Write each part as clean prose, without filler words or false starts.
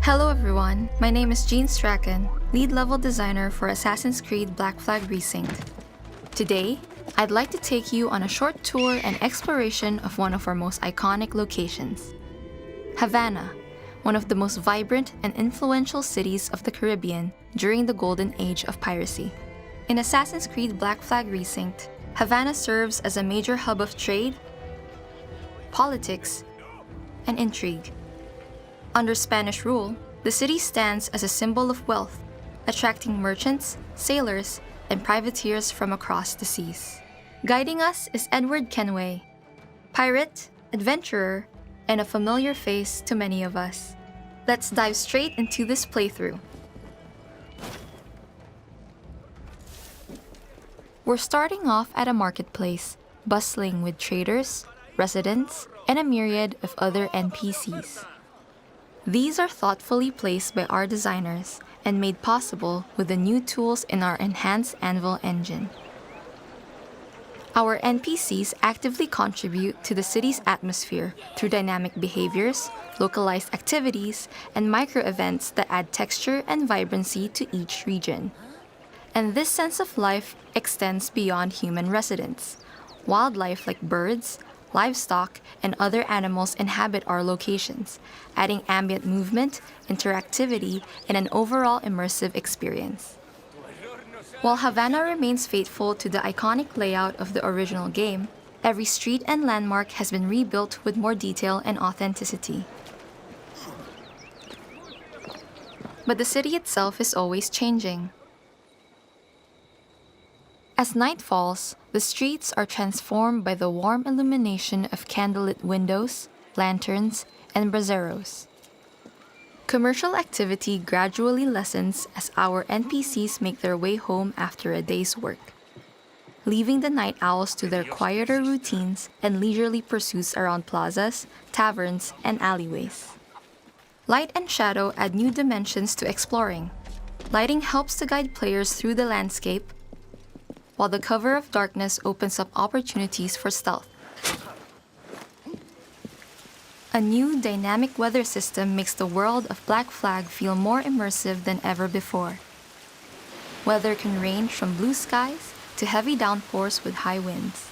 Hello everyone, my name is Jean Strachan, lead level designer for Assassin's Creed Black Flag Resynced. Today, I'd like to take you on a short tour and exploration of one of our most iconic locations. Havana, one of the most vibrant and influential cities of the Caribbean during the golden age of piracy. In Assassin's Creed Black Flag Resynced, Havana serves as a major hub of trade, politics, and intrigue. Under Spanish rule, the city stands as a symbol of wealth, attracting merchants, sailors, and privateers from across the seas. Guiding us is Edward Kenway, pirate, adventurer, and a familiar face to many of us. Let's dive straight into this playthrough. We're starting off at a marketplace, bustling with traders, residents, and a myriad of other NPCs. These are thoughtfully placed by our designers and made possible with the new tools in our enhanced Anvil engine. Our NPCs actively contribute to the city's atmosphere through dynamic behaviors, localized activities, and micro-events that add texture and vibrancy to each region. And this sense of life extends beyond human residents. Wildlife like birds, livestock, and other animals inhabit our locations, adding ambient movement, interactivity, and an overall immersive experience. While Havana remains faithful to the iconic layout of the original game, every street and landmark has been rebuilt with more detail and authenticity. But the city itself is always changing. As night falls, the streets are transformed by the warm illumination of candlelit windows, lanterns, and braseros. Commercial activity gradually lessens as our NPCs make their way home after a day's work, leaving the night owls to their quieter routines and leisurely pursuits around plazas, taverns, and alleyways. Light and shadow add new dimensions to exploring. Lighting helps to guide players through the landscape, while the cover of darkness opens up opportunities for stealth. A new dynamic weather system makes the world of Black Flag feel more immersive than ever before. Weather can range from blue skies to heavy downpours with high winds.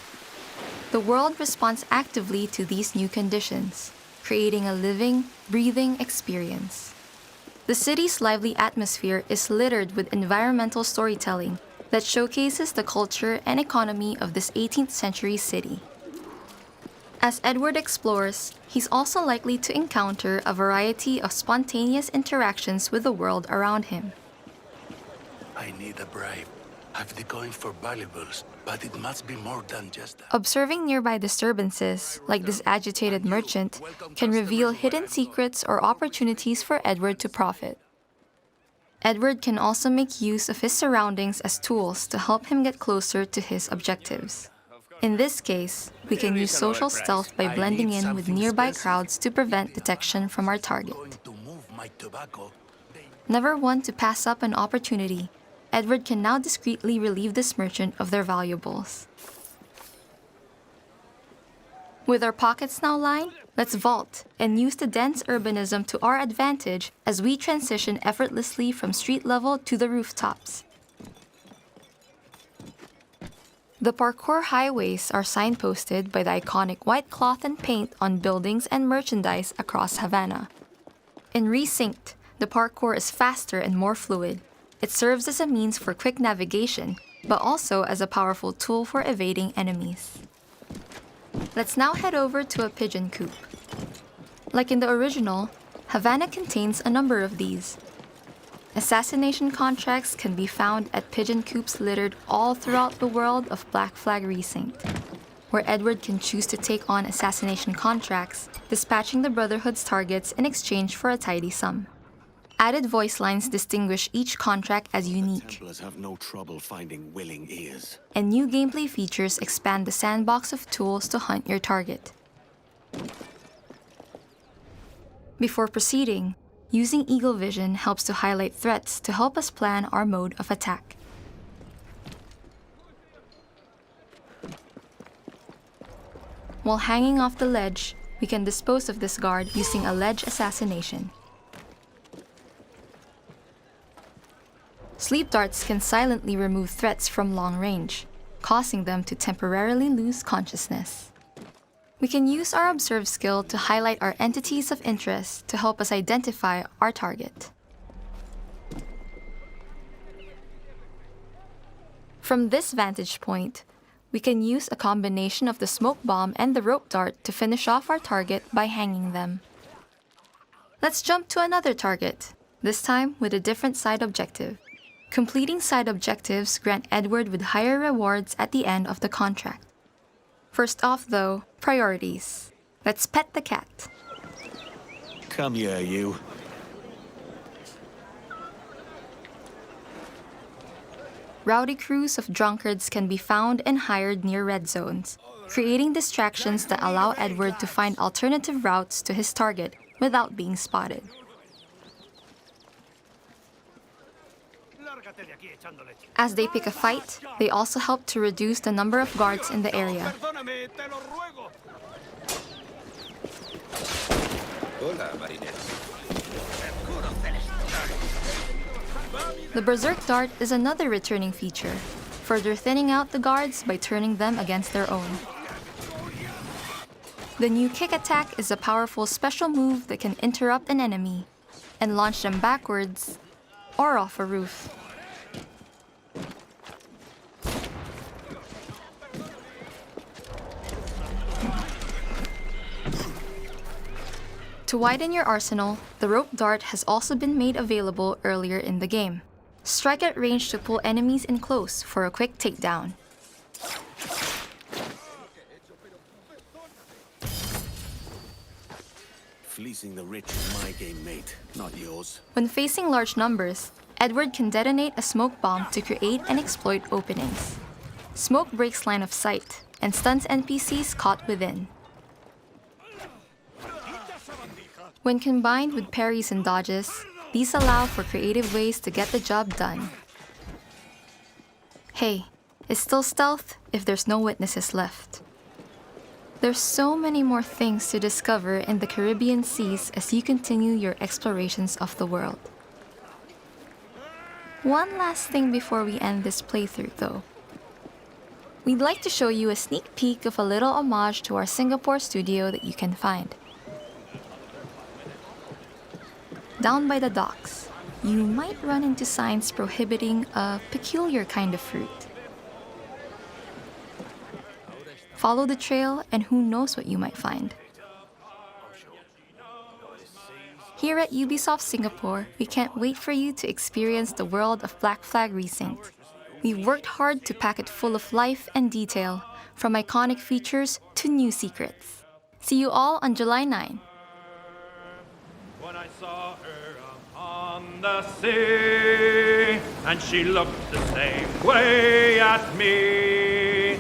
The world responds actively to these new conditions, creating a living, breathing experience. The city's lively atmosphere is littered with environmental storytelling that showcases the culture and economy of this 18th century city. As Edward explores, he's also likely to encounter a variety of spontaneous interactions with the world around him. I need a bribe. I've the coin for valuables, but it must be more than just that. Observing nearby disturbances, like this agitated merchant, can reveal hidden secrets or opportunities for Edward to profit. Edward can also make use of his surroundings as tools to help him get closer to his objectives. In this case, we can use social stealth by blending in with nearby crowds to prevent detection from our target. Never one to pass up an opportunity, Edward can now discreetly relieve this merchant of their valuables. With our pockets now lined, let's vault and use the dense urbanism to our advantage as we transition effortlessly from street level to the rooftops. The parkour highways are signposted by the iconic white cloth and paint on buildings and merchandise across Havana. In Resynced, the parkour is faster and more fluid. It serves as a means for quick navigation, but also as a powerful tool for evading enemies. Let's now head over to a pigeon coop. Like in the original, Havana contains a number of these. Assassination contracts can be found at pigeon coops littered all throughout the world of Black Flag Resynced, where Edward can choose to take on assassination contracts, dispatching the Brotherhood's targets in exchange for a tidy sum. Added voice lines distinguish each contract as unique. Templars have no trouble finding willing ears. And new gameplay features expand the sandbox of tools to hunt your target. Before proceeding, using Eagle Vision helps to highlight threats to help us plan our mode of attack. While hanging off the ledge, we can dispose of this guard using a ledge assassination. Sleep darts can silently remove threats from long range, causing them to temporarily lose consciousness. We can use our Observe skill to highlight our entities of interest to help us identify our target. From this vantage point, we can use a combination of the smoke bomb and the rope dart to finish off our target by hanging them. Let's jump to another target, this time with a different side objective. Completing side objectives grant Edward with higher rewards at the end of the contract. First off though, priorities. Let's pet the cat. Come here, you. Rowdy crews of drunkards can be found and hired near red zones, creating distractions that allow Edward to find alternative routes to his target without being spotted. As they pick a fight, they also help to reduce the number of guards in the area. The Berserk Dart is another returning feature, further thinning out the guards by turning them against their own. The new Kick Attack is a powerful special move that can interrupt an enemy and launch them backwards or off a roof. To widen your arsenal, the Rope Dart has also been made available earlier in the game. Strike at range to pull enemies in close for a quick takedown. Fleecing the rich is my game, mate, not yours. When facing large numbers, Edward can detonate a smoke bomb to create and exploit openings. Smoke breaks line of sight and stuns NPCs caught within. When combined with parries and dodges, these allow for creative ways to get the job done. Hey, it's still stealth if there's no witnesses left. There's so many more things to discover in the Caribbean seas as you continue your explorations of the world. One last thing before we end this playthrough though. We'd like to show you a sneak peek of a little homage to our Singapore studio that you can find. Down by the docks, you might run into signs prohibiting a peculiar kind of fruit. Follow the trail and who knows what you might find. Here at Ubisoft Singapore, we can't wait for you to experience the world of Black Flag Resynced. We've worked hard to pack it full of life and detail, from iconic features to new secrets. See you all on July 9. When I saw her upon the sea, and she looked the same way at me,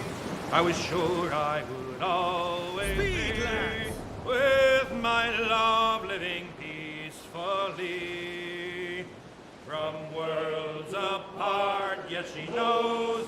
I was sure I would always be with my love living peacefully. From worlds apart, yet she knows